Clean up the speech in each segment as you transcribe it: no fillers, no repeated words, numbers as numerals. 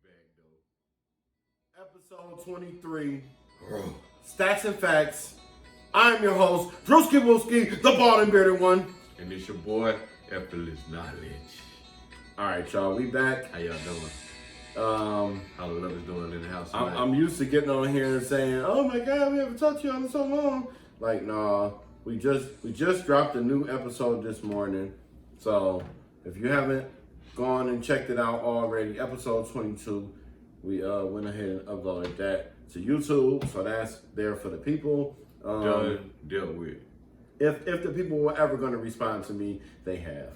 back though. Episode 23, Statz N Factz. I'm your host, Drewski Wooski, the bald and bearded one. And it's your boy, Effortless Knowledge. All right, y'all, we back. How y'all doing? How the love is doing in the house? I'm used to getting on here and saying, "Oh my God, we haven't talked to you in so long." Like, nah, we just dropped a new episode this morning. So if you haven't gone and checked it out already, episode 22, we went ahead and uploaded that to YouTube. So that's there for the people. Done, dealt with. If the people were ever going to respond to me, they have.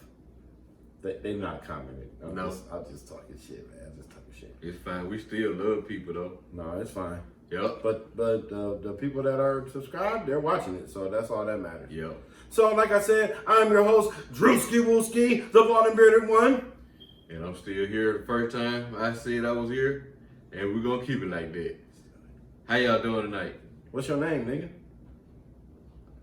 They're not commenting. I'm just talking shit, man. I'm just talking shit. It's fine. We still love people though. No, it's fine. Yep. But the people that are subscribed, they're watching it. So that's all that matters. Yep. So like I said, I'm your host, Drewski Wooski, the bald and bearded one. And I'm still here. The first time I said I was here, and we're gonna keep it like that. How y'all doing tonight? What's your name, nigga?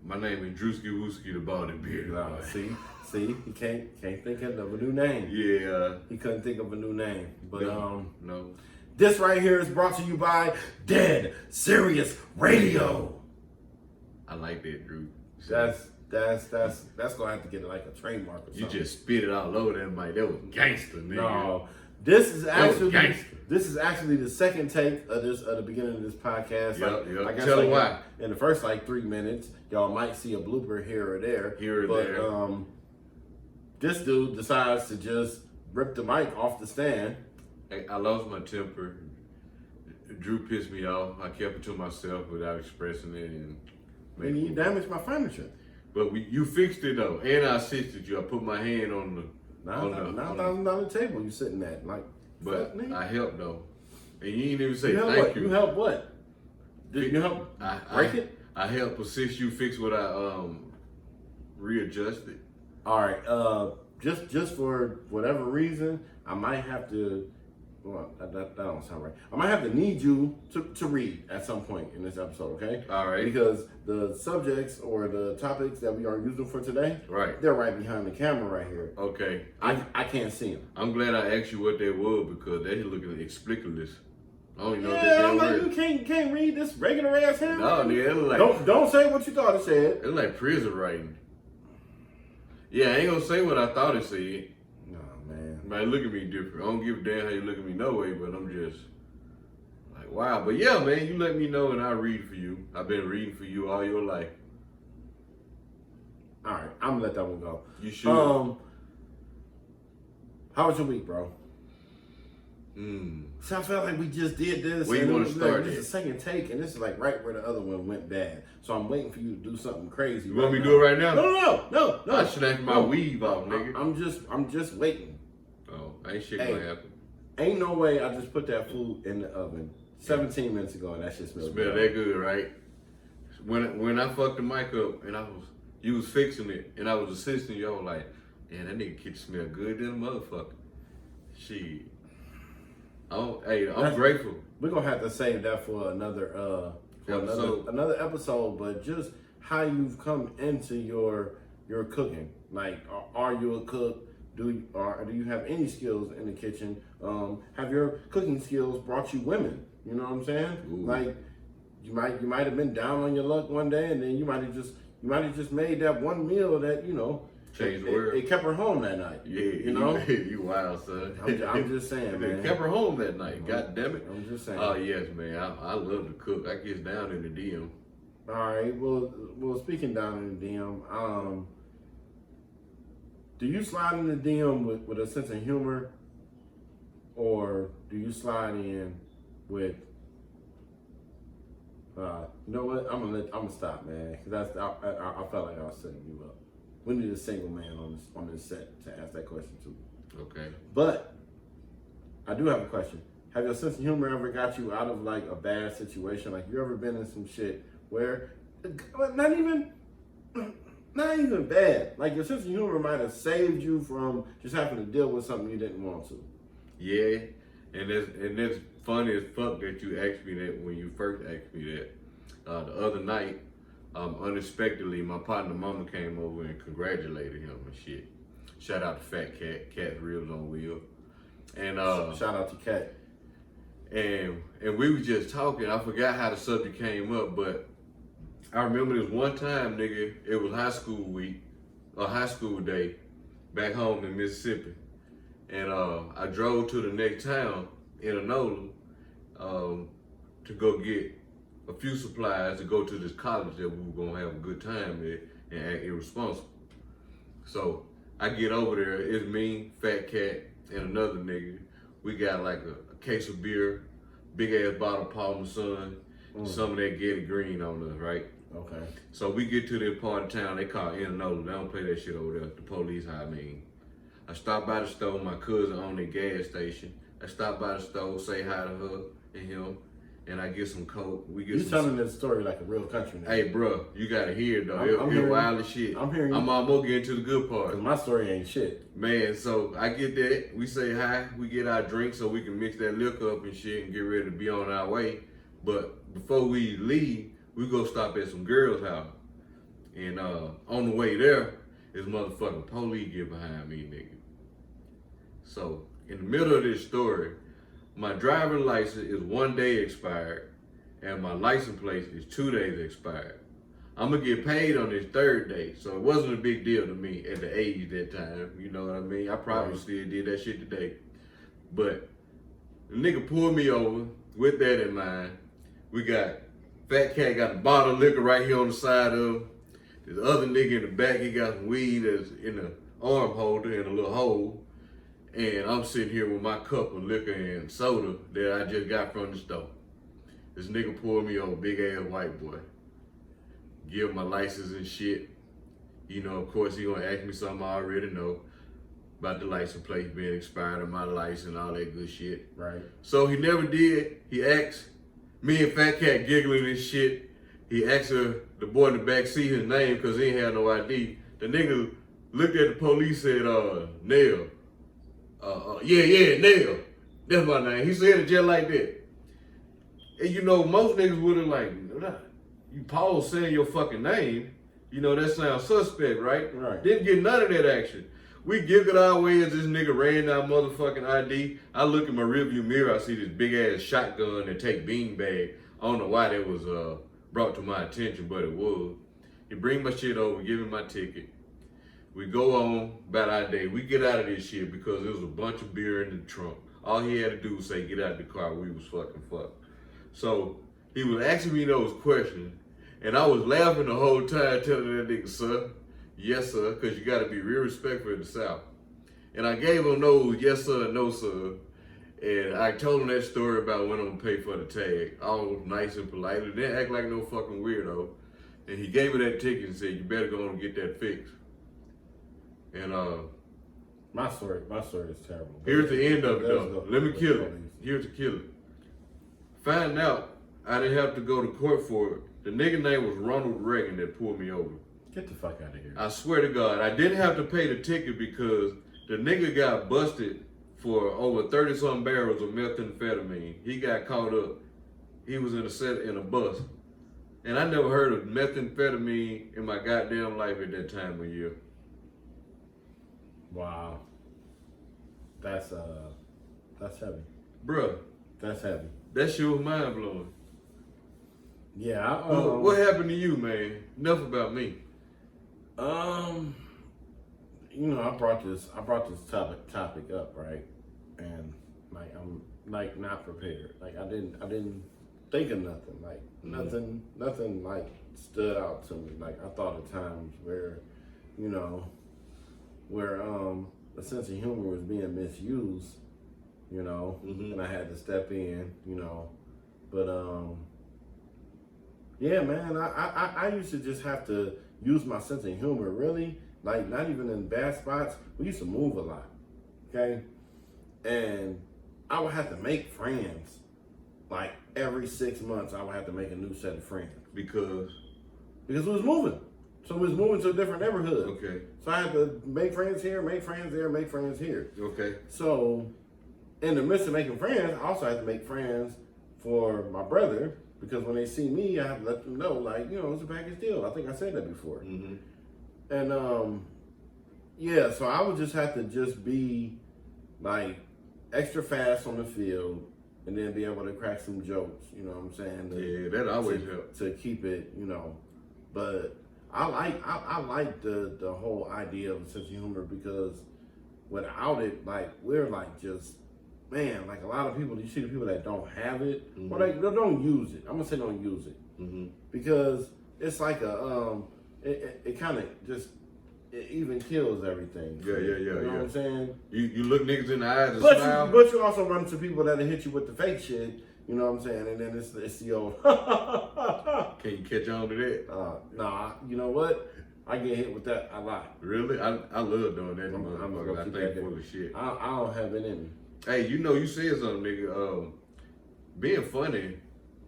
My name is Drewski Wooski, the bald and bearded one. See, he can't think of a new name. Yeah. He couldn't think of a new name. But no. This right here is brought to you by Dead Serious Radio. I like that, Drew. That's gonna have to get like a trademark or something. You just spit it all over that mic. That was gangster, nigga. No, this is actually the second take of the beginning of this podcast. Yep. I guess Tell them why. In the first 3 minutes, y'all might see a blooper here or there. But this dude decides to just rip the mic off the stand. I lost my temper. Drew pissed me off. I kept it to myself without expressing it, And you damaged my furniture. But you fixed it though, and I assisted you. I put my hand on the $9,000 table you sitting at, like. But I helped though, and you didn't even say thank you. You helped what? Did you help break it? I helped assist you fix what I readjusted. All right. Just for whatever reason, I might have to. Well, that don't sound right. I might have to need you to read at some point in this episode, okay? All right. Because the subjects or the topics that we are using for today, right, they're right behind the camera right here. Okay. I can't see them. I'm glad I asked you what they were because they're looking explicit. I don't even know I'm like, you can't read this regular ass handwriting. No, nigga, it look like don't say what you thought it said. It look like prison writing. Yeah, I ain't gonna say what I thought it said. Man, look at me different. I don't give a damn how you look at me no way, but I'm just like, wow. But yeah, man, you let me know and I'll read for you. I've been reading for you all your life. All right, I'm gonna let that one go. You should. How was your week, bro? So I felt like we just did this. Where you want to start? This is the second take, and this is like right where the other one went bad. So I'm waiting for you to do something crazy. You want me to do it right now? No. I snatched my weave off, nigga. I'm just waiting. Oh, ain't shit gonna happen. Ain't no way I just put that food in the oven 17 minutes ago and that shit smells good. That good, right? When I fucked the mic up and you was fixing it and I was assisting you, I was like, damn, that nigga kitchen smell good than a motherfucker. Shit. I'm grateful. We're gonna have to save that for another episode, but just how you've come into your cooking. Like, are you a cook? Do you have any skills in the kitchen? Have your cooking skills brought you women? You know what I'm saying? Ooh. Like you might have been down on your luck one day, and then you might have just made that one meal that changed the world. It kept her home that night. Yeah, you wild, son. I'm just saying, man. It kept her home that night. God damn it. I'm just saying. Oh yes, man. I love to cook. I get down in the DM. All right. Well, speaking down in the DM, do you slide in the DM with a sense of humor, or do you slide in with? You know what? I'm gonna stop, man, because I felt like I was setting you up. We need a single man on this set to ask that question too. Okay. But I do have a question. Have your sense of humor ever got you out of like a bad situation? Like, you ever been in some shit where not even bad. Like, your sense of humor might have saved you from just having to deal with something you didn't want to. Yeah, and it's funny as fuck that you asked me that when you first asked me that. The other night, unexpectedly, my partner mama came over and congratulated him and shit. Shout out to Fat Cat, Cat's Ribs on Wheel. And shout out to Cat. and we was just talking. I forgot how the subject came up, but I remember this one time, nigga, it was high school week, or high school day, back home in Mississippi. And I drove to the next town in Enola to go get a few supplies to go to this college that we were gonna have a good time at and act irresponsible. So I get over there, it's me, Fat Cat, and another nigga. We got like a case of beer, big ass bottle of Parmesan, some of that Getty Green on us, right? Okay. So we get to this part of town they call Enola. They don't play that shit over there. The police hire me. I stop by the store, my cousin owned a gas station. I stop by the store, say hi to her and him, and I get some coke. We get You telling this story like a real country nigga. Hey, bro, you gotta hear it though. I'm It's hearing wild you. as shit. I'm hearing you. I'm almost getting to the good part. Cause my story ain't shit. Man, so I get that. We say hi. We get our drink so we can mix that liquor up and shit and get ready to be on our way. But before we leave, we go stop at some girl's house. And on the way there, this motherfucking police get behind me, nigga. So in the middle of this story, my driver's license is 1 day expired, and my license plate is 2 days expired. I'm gonna get paid on this 3rd day, so it wasn't a big deal to me at the age that time. You know what I mean? I probably still did that shit today. But the nigga pulled me over with that in mind. We got Fat Cat got a bottle of liquor right here on the side of him. This other nigga in the back, he got some weed that's in the arm holder in a little hole. And I'm sitting here with my cup of liquor and soda that I just got from the store. This nigga pulled me over, big ass white boy. Give him my license and shit. You know, of course, he gonna ask me something I already know about the license plate being expired and my license, all that good shit. Right. So he never did. He asked me and Fat Cat giggling and shit. He asked the boy in the back seat his name because he ain't had no ID. The nigga looked at the police and said, Nell. Yeah, Nell. That's my name. He said it just like that. And you know, most niggas would have like, you pause saying your fucking name. You know, that sounds suspect, right? Right. Didn't get none of that action. We giggled our way as this nigga ran down motherfucking ID. I look in my rearview mirror, I see this big ass shotgun and take beanbag. I don't know why that was brought to my attention, but it was. He bring my shit over, give me my ticket. We go on about our day. We get out of this shit because there was a bunch of beer in the trunk. All he had to do was say, get out of the car. We was fucking fucked. So he was asking me those questions, and I was laughing the whole time telling that nigga, sir, yes, sir, because you got to be real respectful in the South. And I gave him those yes, sir, and no, sir. And I told him that story about when I'm going to pay for the tag. All nice and polite. And didn't act like no fucking weirdo. And he gave me that ticket and said, you better go on and get that fixed. And my story is terrible. Here's the end of it though. Let me kill it. Here's the killer. Find out I didn't have to go to court for it. The nigga name was Ronald Reagan that pulled me over. Get the fuck out of here. I swear to God, I didn't have to pay the ticket because the nigga got busted for over 30-something barrels of methamphetamine. He got caught up. He was in a bus. And I never heard of methamphetamine in my goddamn life at that time of year. Wow. That's heavy. Bruh. That's heavy. That shit was mind blowing. Yeah. What happened to you, man? Enough about me. You know, I brought this topic up, right? And like I'm like not prepared. Like I didn't think of nothing. Like nothing like stood out to me. Like I thought of times where, you know, where a sense of humor was being misused, you know, and I had to step in, you know. But yeah, man, I used to just have to use my sense of humor, really. Like, not even in bad spots. We used to move a lot, okay? And I would have to make friends. Like, every 6 months, I would have to make a new set of friends. Because we was moving. So we was moving to a different neighborhood. Okay. So I had to make friends here, make friends there, make friends here. Okay. So, in the midst of making friends, I also had to make friends for my brother. Because when they see me, I have to let them know, like, you know, it's a package deal. I think I said that before. Mm-hmm. And, yeah, so I would just have to just be, like, extra fast on the field and then be able to crack some jokes. You know what I'm saying? Yeah, that always helps. To keep it, you know. But I like the whole idea of a sense of humor, because without it, like, we're like just, man, like a lot of people, you see the people that don't have it, or they don't use it. I'm gonna say don't use it, because it's like it kind of just, it even kills everything. Yeah. You know what I'm saying? You look niggas in the eyes and But smile. but you also run into people that'll hit you with the fake shit. You know what I'm saying? And then it's the old. Can you catch on to that? Nah. You know what? I get hit with that a lot. Really? I love doing that. I'm Motherfucker. I think full of shit. I don't have it in me. Hey, you know, you said something, nigga. Being funny,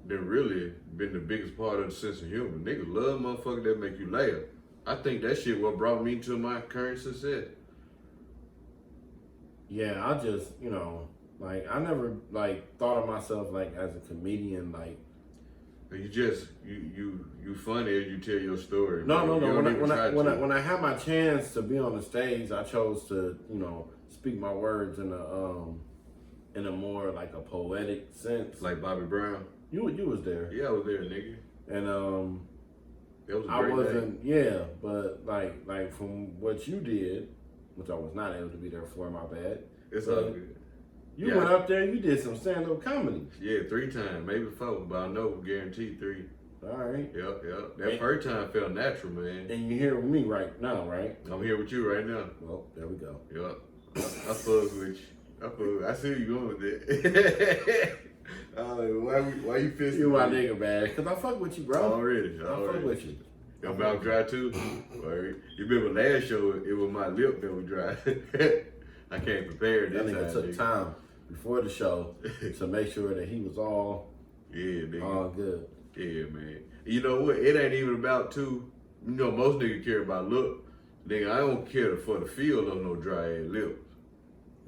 done really been the biggest part of the sense of humor. Niggas love motherfuckers that make you laugh. I think that shit what brought me to my current success. Yeah, I just, you know, like, I never like thought of myself like as a comedian, like. You just you funny as you tell your story. No. When I had my chance to be on the stage, I chose to, you know, speak my words in a more like a poetic sense. Like Bobby Brown. You was there. Yeah, I was there, nigga. And it was a great day. Yeah, but like from what you did, which I was not able to be there for, my bad. It's all good. You went up there, you did some stand-up comedy. Yeah, 3 times, maybe 4, but I know guaranteed 3. All right. Yep. That first time felt natural, man. And you're here with me right now, right? I'm here with you right now. Well, there we go. Yep. I fuck with you. I see where you going with that. Why you pissed? You my nigga, man. Because I fuck with you, bro. Already. I fuck with you. Your mouth dry too? Word. You remember last show, it was my lip that was dry. I can't prepare this time. That nigga took time before the show to make sure that he was all good. Yeah, man. You know what? It ain't even about you know, most niggas care about look. Nigga, I don't care for the feel of no dry ass lips.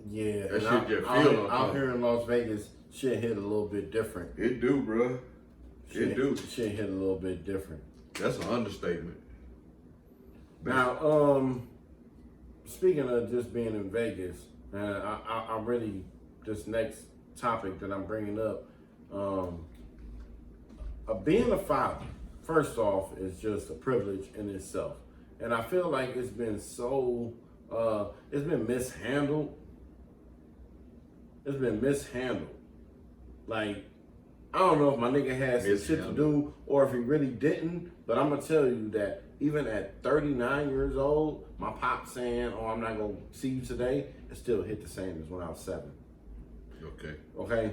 Yeah, that shit just feel out here in Las Vegas, shit hit a little bit different. It do, bro. It do. Shit hit a little bit different. That's an understatement. Now, speaking of just being in Vegas, I really, this next topic that I'm bringing up, being a father, first off, is just a privilege in itself. And I feel like it's been so, it's been mishandled. It's been mishandled. Like, I don't know if my nigga had some shit to do or if he really didn't, but I'm gonna tell you that even at 39 years old, my pop saying, "Oh, I'm not gonna see you today," it still hit the same as when I was 7. Okay.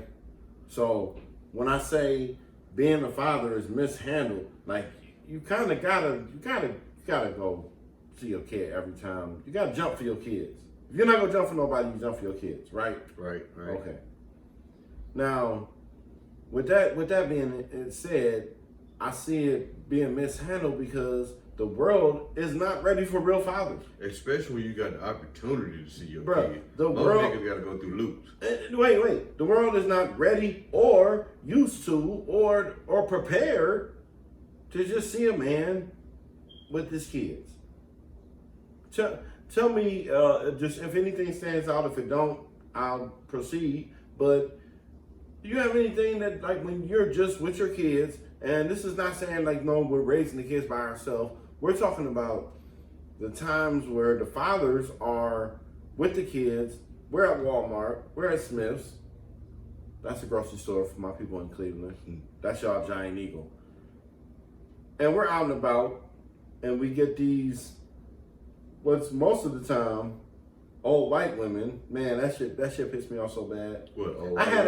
So when I say being a father is mishandled, like, you kind of gotta go see your kid every time. You gotta jump for your kids. If you're not gonna jump for nobody, you jump for your kids, right? Right. Okay. Now, with that being said, I see it being mishandled because the world is not ready for real fathers. Especially when you got the opportunity to see your kid. Most niggas gotta go through loops. Wait. The world is not ready or used to or prepared to just see a man with his kids. Tell me, just if anything stands out. If it don't, I'll proceed. But do you have anything that, like, when you're just with your kids, and this is not saying, like, no, we're raising the kids by ourselves. We're talking about the times where the fathers are with the kids. We're at Walmart. We're at Smith's. That's a grocery store for my people in Cleveland. That's y'all Giant Eagle. And we're out and about, and we get these, what's most of the time, old white women. Man, that shit pissed me off so bad. What? I had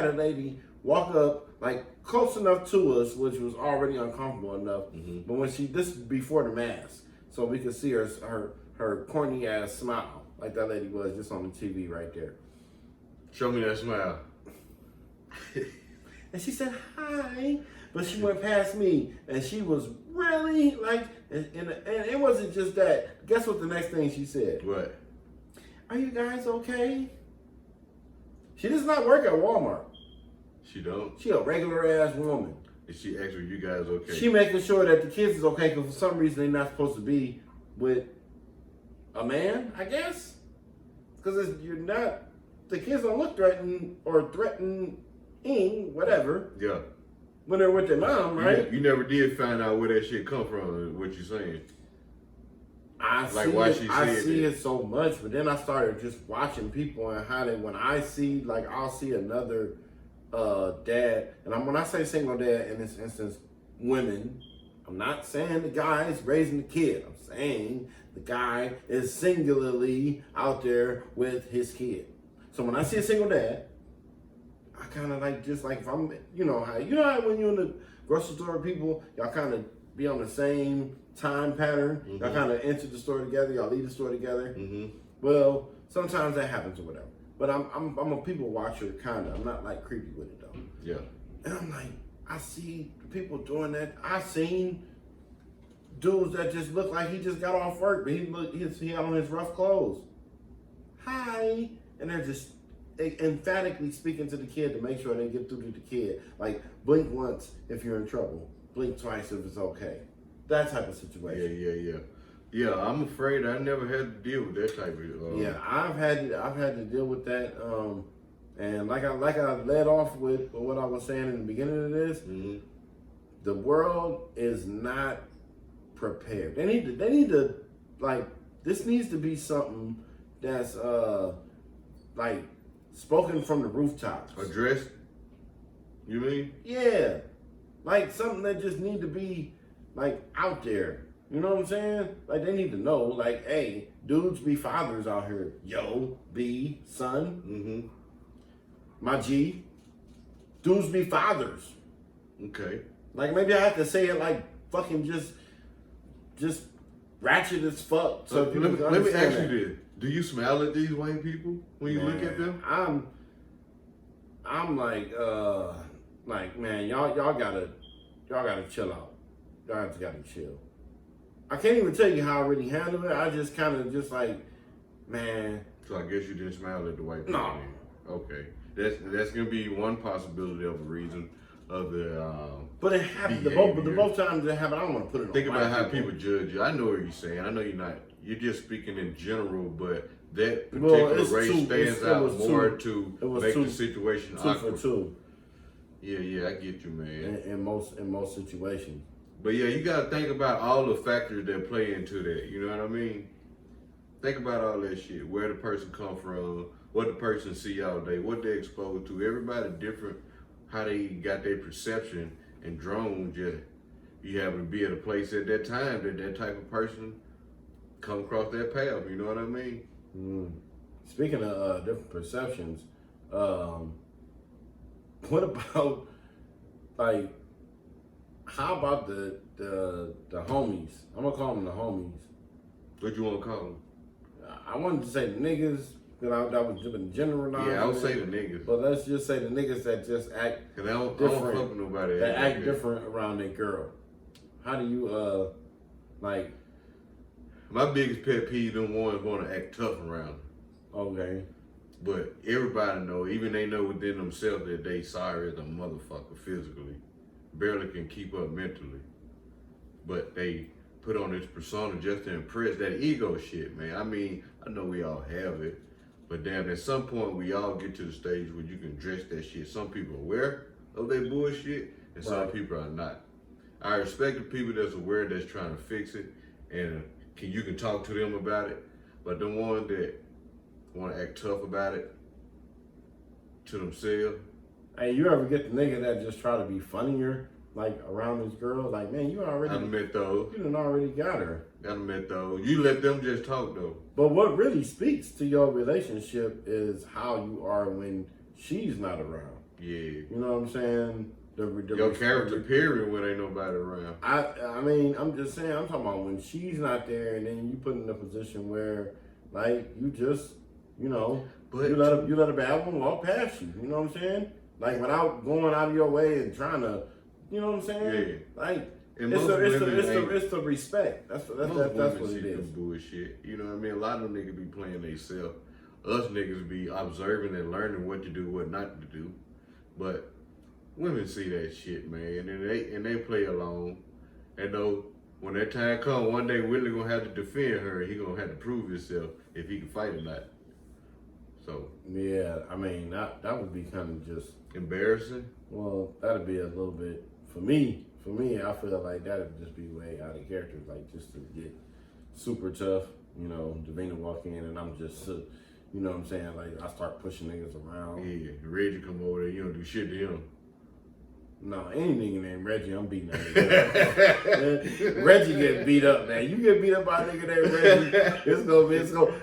a lady walk up, like, close enough to us, which was already uncomfortable enough. But when this is before the mask, so we could see her corny ass smile, like that lady was just on the TV right there. Show me that smile. And she said hi, but she went past me, and she was really like, and it wasn't just that. Guess what? The next thing she said? What? Are you guys okay? She does not work at Walmart. She don't? She a regular ass woman. Is she actually, you guys okay? She making sure that the kids is okay, because for some reason they're not supposed to be with a man, I guess. Because you're not the kids don't look threatening or threatening, whatever, Yeah. when they're with their mom, right? You never did find out where that shit come from, what you saying. I see it so much, but then I started just watching people and how they, when I see, like, I'll see another dad, and when I say single dad, in this instance, women, I'm not saying the guy is raising the kid. I'm saying the guy is singularly out there with his kid. So when I see a single dad, I kind of like, just like if I'm, you know how when you're in the grocery store, people, y'all kind of be on the same time pattern. Mm-hmm. Y'all kind of enter the store together. Y'all leave the store together. Mm-hmm. Well, sometimes that happens or whatever. But I'm a people watcher, kind of. I'm not like creepy with it though. Yeah. And I'm like, I see people doing that. I seen dudes that just look like he just got off work, but he had on his rough clothes. Hi, and they're just emphatically speaking to the kid to make sure they get through to the kid. Like, blink once if you're in trouble, blink twice if it's okay. That type of situation. Yeah, I'm afraid I never had to deal with that type of. Yeah, I've had to deal with that. And like I led off with what I was saying in the beginning of this, mm-hmm. The world is not prepared. They need to like, this needs to be something that's like spoken from the rooftops. Addressed? You mean? Yeah, like something that just need to be like out there. You know what I'm saying? Like, they need to know, like, hey, dudes be fathers out here. Yo, B, son. Mm-hmm. My G. Dudes be fathers. Okay. Like, maybe I have to say it like fucking just ratchet as fuck. So let me ask you this. Do you smile at these white people when you look at them? I'm like, man, y'all gotta chill out. Y'all just gotta chill. I can't even tell you how I really handle it. I just kind of just like, man. So I guess you didn't smile at the white people. No. Okay. That's gonna be one possibility of a reason of the. But it happened. The both times it happened. I don't want to put it on. Think about how people judge you. I know what you're saying. I know you're not. You're just speaking in general, but that particular race stands out more to make the situation awkward. 2 for 2. Yeah, I get you, man. In most situations. But yeah, you gotta think about all the factors that play into that. You know what I mean? Think about all that shit. Where the person come from, what the person see all day, what they exposed to. Everybody different, how they got their perception and drawn. Just you happen to be at a place at that time that type of person come across that path. You know what I mean? Mm. Speaking of different perceptions, what about like? How about the homies? I'm gonna call them the homies. What you want to call them? I wanted to say the niggas, because that was generalized. Yeah, I would say the niggas. But let's just say the niggas that just act different. I don't fuck with nobody. That act different around their girl. How do you like? My biggest pet peeve, them ones want to act tough around. Okay. But everybody know, even they know within themselves that they sorry as a motherfucker physically. Barely can keep up mentally, but they put on this persona just to impress. That ego shit, man. I mean, I know we all have it, but damn, at some point we all get to the stage where you can dress that shit. Some people are aware of that bullshit, and some people are not. I respect the people that's aware, that's trying to fix it, and you can talk to them about it, but the one that want to act tough about it to themselves. Hey, you ever get the nigga that just try to be funnier, like, around this girl? Like, man, you already... I admit those. You done already got her. I admit those. You let them just talk, though. But what really speaks to your relationship is how you are when she's not around. Yeah. You know what I'm saying? Your character, period, when ain't nobody around. I mean, I'm just saying, I'm talking about when she's not there, and then you put in a position where, like, you just, you know, you let a bad one walk past you. You know what I'm saying? Like, without going out of your way and trying to, you know what I'm saying? Yeah. Like, it's the respect. That's what it is. Bullshit. You know what I mean? A lot of them niggas be playing themselves. Us niggas be observing and learning what to do, what not to do. But women see that shit, man, and they play along. And though when that time come, one day Willie gonna have to defend her. He gonna have to prove himself if he can fight or not. So yeah, I mean that would be kind of just embarrassing. well, that'd be a little bit for me. For me, I feel like that'd just be way out of character. Like just to get super tough, you know, Davina walk in and I'm just, you know what I'm saying? Like I start pushing niggas around. Yeah, Reggie come over there, you don't do shit to him. No, any nigga named Reggie, I'm beating that nigga up. Reggie get beat up, man. You get beat up by a nigga named Reggie,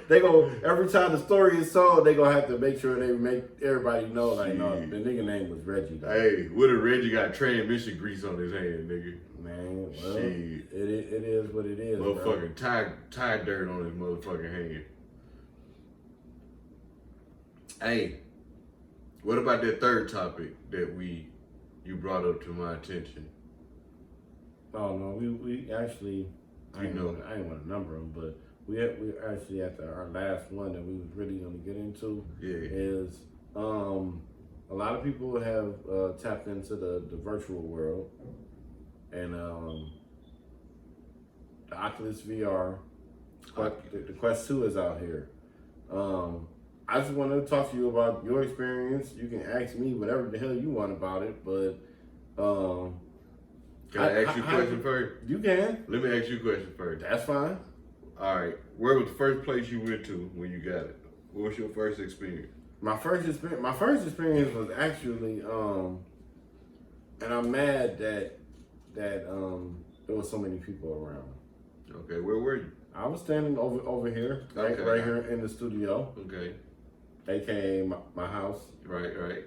they go, every time the story is told, they gonna have to make sure they make everybody know, like, no, the nigga name was Reggie. Though. Hey, what if Reggie got transmission grease on his hand, nigga? Man, well, shit. It is what it is, motherfucking tie dirt on his motherfucking hand. Hey, what about that third topic that you brought up to my attention? Oh no, we actually, I didn't want to number them, but we actually at our last one that we was really going to get into is a lot of people have tapped into the virtual world and the Oculus VR, the Quest 2 is out here. I just want to talk to you about your experience. You can ask me whatever the hell you want about it, but can I ask you a question first? You can. Let me ask you a question first. That's fine. All right. Where was the first place you went to when you got it? What was your first experience? My first experience was actually, and I'm mad that there was so many people around. Okay, where were you? I was standing over here, right here in the studio. Okay. AKA my house. Right.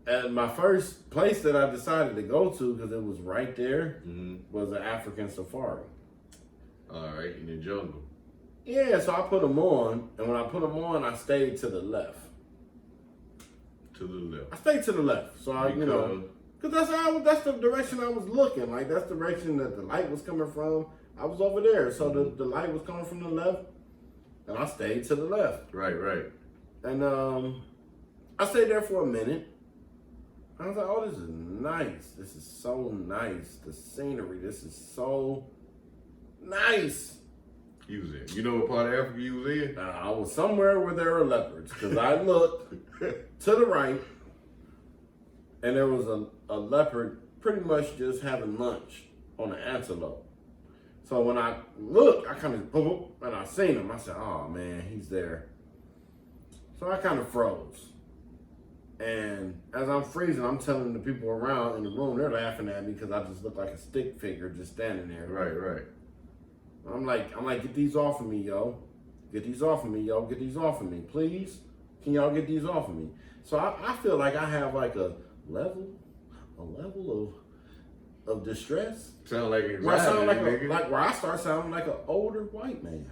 And my first place that I decided to go to, because it was right there, was an African safari. All right, in the jungle. Yeah, so I put them on, and when I put them on, I stayed to the left. To the left. I stayed to the left, so because that's the direction I was looking. Like that's the direction that the light was coming from. I was over there, so the light was coming from the left, and I stayed to the left. Right. And I stayed there for a minute. I was like, oh, this is nice. This is so nice. The scenery, this is so nice. You was in. You know what part of Africa you was in? I was somewhere where there were leopards, because I looked to the right, and there was a leopard pretty much just having lunch on an antelope. So when I looked, I kind of, and I seen him. I said, oh man, he's there. So I kind of froze. And as I'm freezing, I'm telling the people around in the room, they're laughing at me because I just look like a stick figure just standing there. Right. I'm like, get these off of me, yo. Get these off of me, yo. Get these off of me, please. Can y'all get these off of me? So I feel like I have like a level of distress. Sound like anxiety, where I sound nigga. like where I start sounding like an older white man.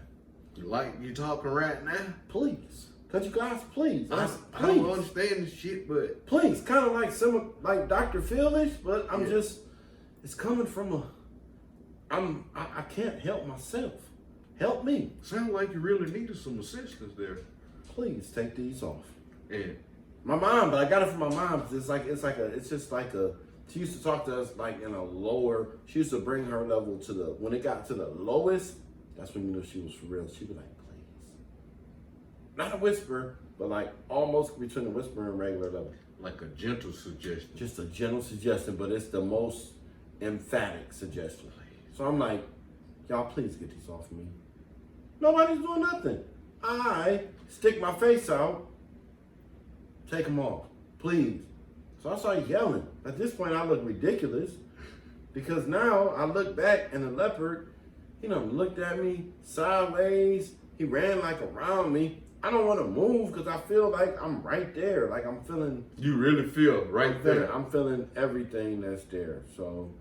Like you talking right now? Please. Could you guys please? I don't understand this shit, but please, kind of like some like Dr. Phil-ish, but I'm just, it's coming from I can't help myself. Help me. Sound like you really needed some assistance there. Please take these off. Yeah. My mom, but I got it from my mom. It's just like she used to talk to us like in a lower, she used to bring her level to when it got to the lowest, that's when you knew she was for real. She'd be like, please. Not a whisper, but like almost between the whisper and regular level. Like a gentle suggestion. Just a gentle suggestion, but it's the most emphatic suggestion. So I'm like, y'all please get these off me. Nobody's doing nothing. I stick my face out, take them off, please. So I started yelling. At this point, I look ridiculous because now I look back and the leopard, looked at me sideways. He ran like around me. I don't want to move because I feel like I'm right there. Like I'm feeling. You really feel right there. I'm feeling everything that's there. So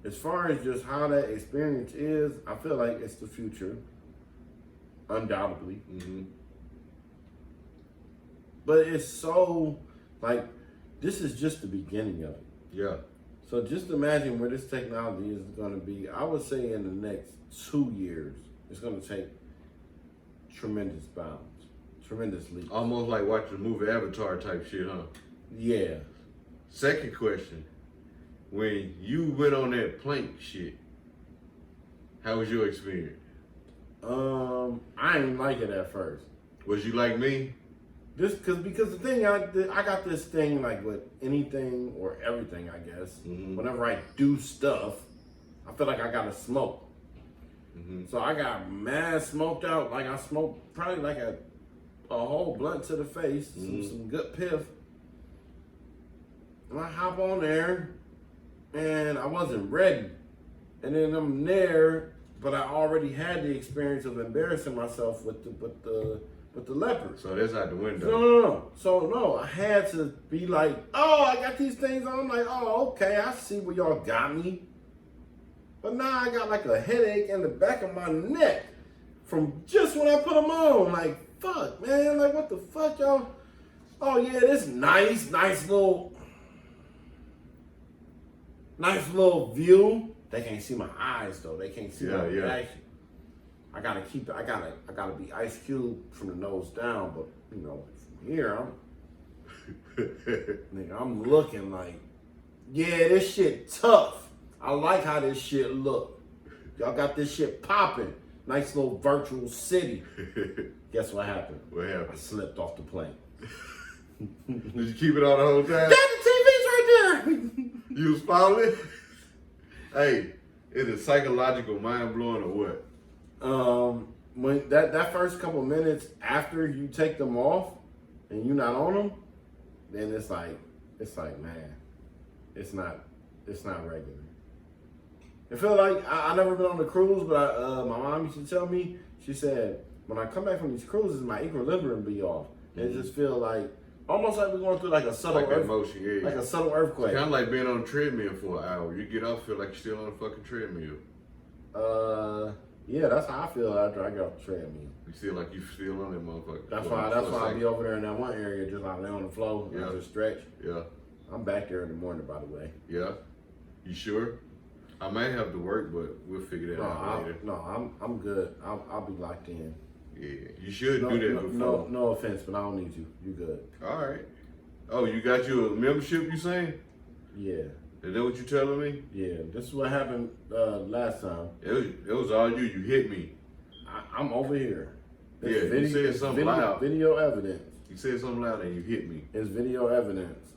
as far as just how that experience is, I feel like it's the future. Undoubtedly. But it's so like, this is just the beginning of it. Yeah. So just imagine where this technology is going to be. I would say in the next 2 years, it's going to take tremendous bounds, tremendous leaps. Almost like watching the movie Avatar type shit, huh? Yeah. Second question. When you went on that plank shit, how was your experience? I didn't like it at first. Was you like me? Because the thing I got this thing like with anything or everything, I guess. Mm-hmm. Whenever I do stuff, I feel like I gotta smoke. Mm-hmm. So I got mad smoked out. Like I smoked probably like a whole blunt to the face, some good piff. And I hop on there, and I wasn't ready. And then I'm there, but I already had the experience of embarrassing myself with the leopard. So that's out the window. No. So no, I had to be like, oh, I got these things on. I'm like, oh, okay, I see where y'all got me. But now I got like a headache in the back of my neck from just when I put them on. Like, fuck, man. Like, what the fuck, y'all? Oh yeah, this nice little view. They can't see my eyes though. They can't see my reaction. I gotta keep it. I gotta be Ice Cube from the nose down. But you know, from here, I'm looking like, yeah, this shit tough. I like how this shit look. Y'all got this shit popping. Nice little virtual city. Guess what happened? What happened? I slipped off the plane. Did you keep it on the whole time? Dad, the TV's right there. You was following it? Hey, is it psychological mind blowing or what? When that first couple minutes after you take them off and you're not on them, then it's like man, it's not regular. It feel like I never been on a cruise, but my mom used to tell me. She said when I come back from these cruises, my equilibrium be off. It just feel like almost like we're going through like a subtle like a subtle earthquake. Kind of like being on a treadmill for an hour. You get off, feel like you're still on a fucking treadmill. Yeah, that's how I feel after I get off the treadmill. You feel like you still on that motherfucker. That's why I be over there in that one area, just like lay on the floor, and just stretch. Yeah. I'm back there in the morning, by the way. Yeah. You sure? I might have to work, but we'll figure that out later. No, I'm good. I'll be locked in. Yeah, you should do that before. No offense, but I don't need you. You good. All right. Oh, you got you a membership, you saying? Yeah. Is that what you telling me? Yeah. This is what happened last time. It was all you. You hit me. I'm over here. You said something loud. Video evidence. You said something loud and you hit me. It's video evidence.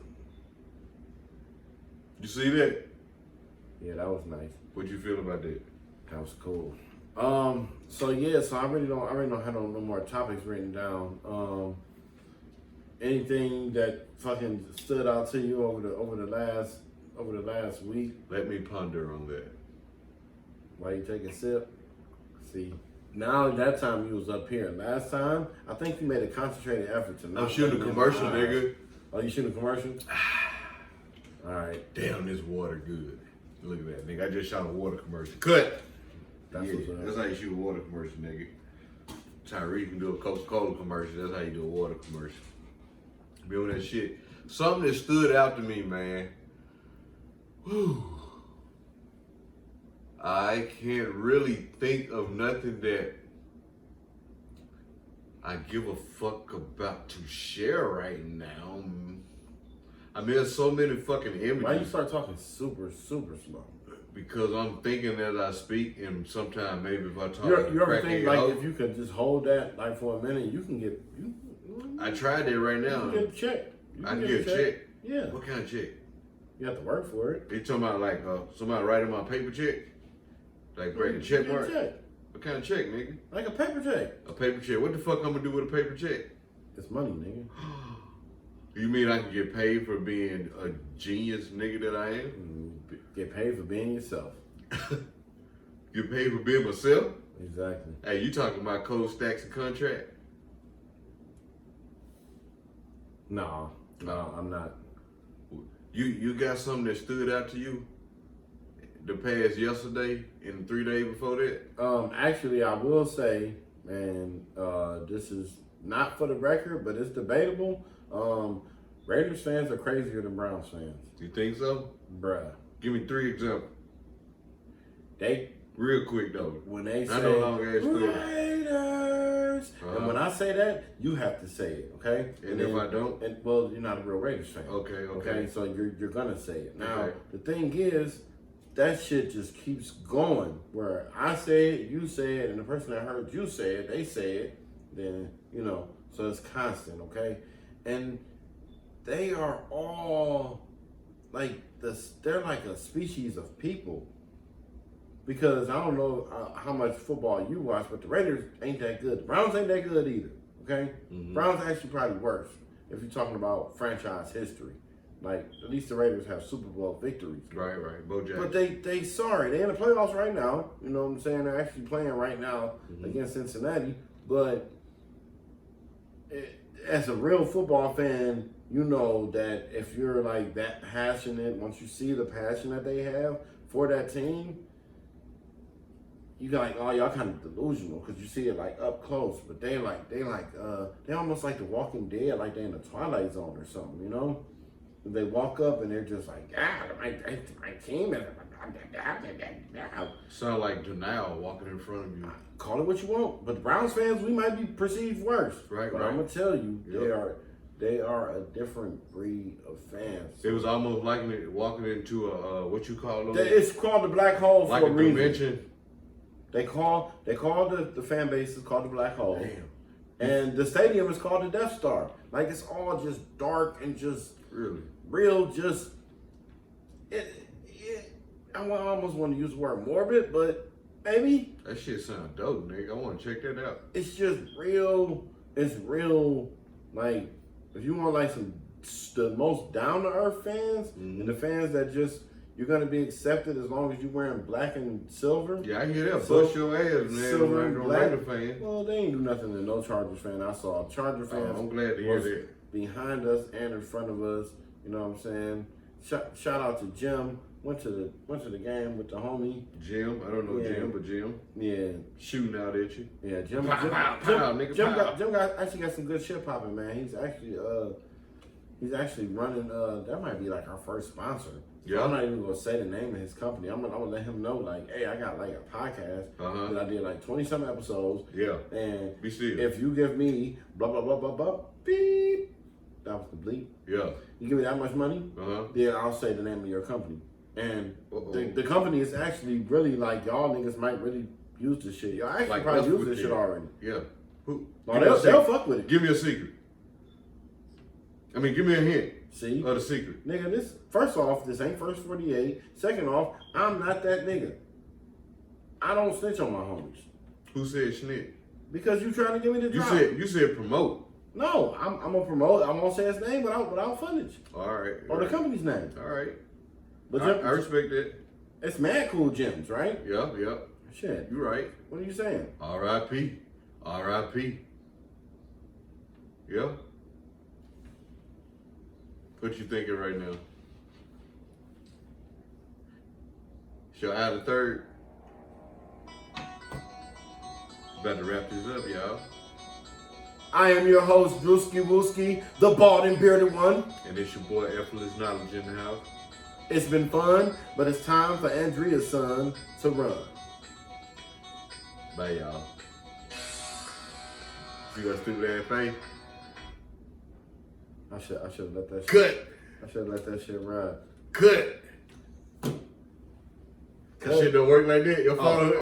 You see that? Yeah, that was nice. What you feel about that? That was cool. So I really don't have no more topics written down. Anything that fucking stood out to you over the last week? Let me ponder on that. While you take a sip. See, now that time you was up here. Last time, I think you made a concentrated effort to not. I'm shooting a commercial, nigga. Oh, you shooting a commercial? All right. Damn, this water good. Look at that, nigga. I just shot a water commercial. Cut. That's how you shoot a water commercial, nigga. Tyree can do a Coca-Cola commercial. That's how you do a water commercial. Be on that shit. Something that stood out to me, man. Whew. I can't really think of nothing that I give a fuck about to share right now. I mean, there's so many fucking images. Why you start talking super slow? Because I'm thinking as I speak, and sometimes maybe if I talk, you ever think like if you could just hold that like for a minute, you can get. I tried that right now. You can get a check. I can get a check. Yeah. What kind of check? You have to work for it. You talking about like somebody writing my paper check? Like breaking check mark? Check. What kind of check, nigga? Like a paper check. A paper check. What the fuck I'm gonna do with a paper check? It's money, nigga. You mean I can get paid for being a genius nigga that I am? Get paid for being yourself. Get paid for being myself? Exactly. Hey, you talking about code stacks and contract? No, I'm not. You got something that stood out to you the past yesterday and 3 days before that? Actually, I will say, and this is not for the record, but it's debatable. Raiders fans are crazier than Browns fans. You think so? Bruh. Give me 3 examples. They real quick though. When they say Raiders, and when I say that, you have to say it, okay? And if I don't, well, you're not a real Raiders fan. Okay. So you're gonna say it. Now okay. The thing is, that shit just keeps going. Where I say it, you say it, and the person that heard you say it, they say it. Then So it's constant, okay? And they are all like this. They're like a species of people. Because I don't know how much football you watch, but the Raiders ain't that good. The Browns ain't that good either, okay? Mm-hmm. Browns actually probably worse if you're talking about franchise history. Like, at least the Raiders have Super Bowl victories. Right. Bo Jackson. But they sorry. They're in the playoffs right now. You know what I'm saying? They're actually playing right now against Cincinnati. But as a real football fan, you know that if you're like that passionate, once you see the passion that they have for that team, you got like, oh, y'all kind of delusional because you see it like up close. But they almost like the Walking Dead, like they're in the Twilight Zone or something, you know? They walk up and they're just like, my team is. Sound like Janelle walking in front of you. Call it what you want, but the Browns fans, we might be perceived worse. Right. I'm gonna tell you, they are a different breed of fans. It was almost like walking into a what you call those? It's called the black hole like for a reason. convention. They call the fan base is called the black hole. Damn. And the stadium is called the Death Star. Like it's all just dark and just real. Just I almost want to use the word morbid, but maybe That shit sound dope, nigga. I want to check that out. it's just real. It's real. Like if you want like the most down to earth fans and the fans that just you're gonna be accepted as long as you're wearing black and silver. Yeah, I hear that. Bust your ass, man. Silver and black. Raider fan. Well, they ain't do nothing to no Chargers fan. I saw Charger fans. I'm glad to hear that. Behind us and in front of us. You know what I'm saying? Shout out to Jim. Went to the game with the homie. Jim, I don't know Jim, but Jim. Yeah. Shooting out at you. Yeah, Jim. Jim actually got some good shit popping, man. He's actually running. That might be like our first sponsor. Yeah. I'm not even gonna say the name of his company. I'm gonna let him know, like, hey, I got like a podcast that I did like 20-some episodes. Yeah. And be still. If you give me blah blah blah blah blah beep, that was the bleep. Yeah. You give me that much money, then I'll say the name of your company. And the company is actually really like y'all niggas might really use this shit. Y'all actually like probably use this shit already. Yeah. Who? Oh, they'll fuck with it. Give me a secret. I mean, give me a hint. See? Of the secret. Nigga, this, first off, this ain't First 48. Second off, I'm not that nigga. I don't snitch on my homies. Who said snitch? Because you trying to give me the drop. You said promote. No, I'm gonna promote. I'm gonna say his name without footage. All right. Or the company's name. All right. But I respect that. It's mad cool gems, right? Yeah. Shit. You right. What are you saying? R.I.P. R.I.P. Yeah. What you thinking right now? Show out of third. About to wrap this up, y'all. I am your host, Brewski Wooski, the bald and bearded one. And it's your boy, Effortless Knowledge in the house. It's been fun, but it's time for Andrea's son to run. Bye, y'all. See that stupid ass thing? I should have let that shit. Cut. I should have let that shit ride. Cut. That shit don't work like that. Your phone.